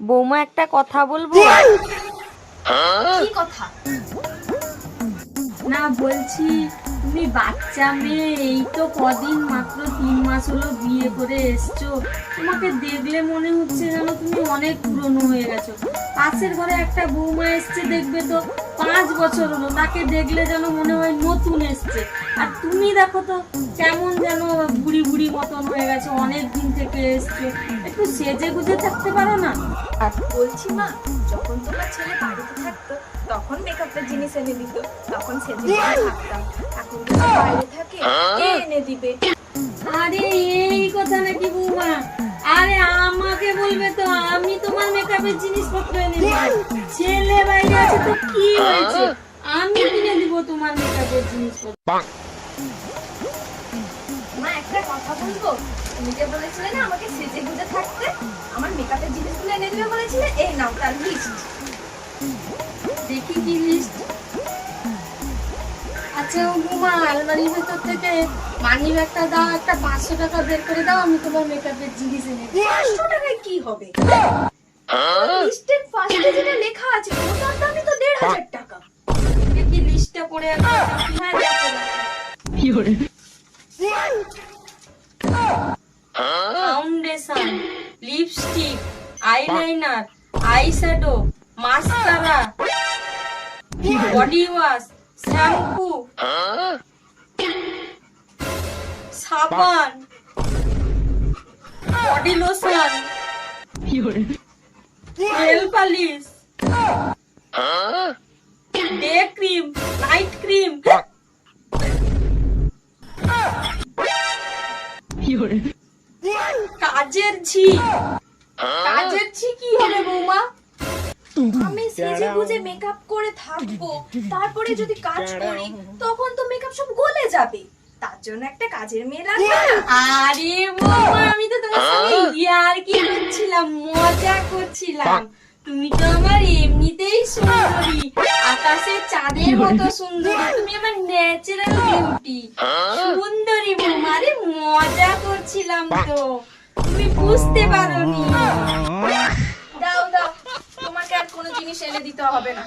বৌমা একটা কথা বলবো? কি কথা? না বলছি, তুমি বাচ্চা মেয়ে, এই তো কদিন মাত্র 3 মাস হলো বিয়ে করে এসছো, তোমাকে দেখলে মনে হচ্ছে যেন তুমি অনেক পুরনো হয়ে গেছো। পাশের ঘরে একটা বৌমা এসছে, দেখবে তো 5 বছর হলো, তাকে দেখলে যেন মনে হয় নতুন এসছে। আর তুমি দেখো তো কেমন যেন বুড়ি বুড়ি মতন হয়ে গেছো, অনেক দিন থেকে এসছো, একটু সেজে গুজে থাকতে পারো না? আর বলছি মা, যখন তোমার ছেলে বাড়িতে থাকতো তখন মেকআপের জিনিস এনে দিত, তখন সেজে থাকতাম। এখন তো বাইরে থাকে, কে এনে দিবে? আরে এই কথা নাকি বৌমা? আরে আমাকে বলবে তো, আমি তোমার মেকআপের জিনিসপত্র এনে দিব। ছেলে বাইরে আছে তো কি হয়েছে, আমি কিনে দিব তোমার মেকআপের জিনিসপত্র। মা একটা কথা বলবো? তুমি যে বলেছিলে না আমাকে সেজে গুজে থাকতে, আমার মেকআপের জিনিসগুলো এনে দিবে বলেছিলে, এই নাও তার লিস্ট। দেখি কি লিস্ট। আচ্ছা ও বৌমা, আলমারির ভেতর থেকে মানি ব্যাগটা দাও, একটা 500 টাকা বের করে দাও, আমি তোমার মেকআপের জিনিস এনে দেব। 500 টাকায় কি হবে? লিস্টের ফার্স্টে যেটা লেখা আছে ওটার দামই তো 1,500 টাকা। দেখি লিস্টটা পড়ে আছে। হ্যাঁ দেখো foundation, lipstick, eyeliner, eyeshadow, mascara, body wash, shampoo, সাবান, body lotion, nail polish, day cream, night cream, কাজের ঝি। কাজের ছি কি হবে বৌমা? আমি সেজে গুজে মেকআপ করে থাকবো, তারপরে যদি কাজ করি তখন তো মেকআপ সব গলে যাবে। তার জন্য একটা কাজের মেয়ে লাগবে না? আরে বৌমা, আমি তো তোমার সঙ্গে ইয়ার্কি করছিলাম, মজা করছিলাম। তুমি তো আমার এমনিতেই সুন্দরী, আকাশের চাঁদের মতো সুন্দরী, তুমি আমার ন্যাচারাল বিউটি, সুন্দরী বৌমা। আরে মজা করছিলাম তো, তুমি বুঝতে পারোনি। দাও দাও, তোমাকে আর কোনো জিনিস এনে দিতে হবে না।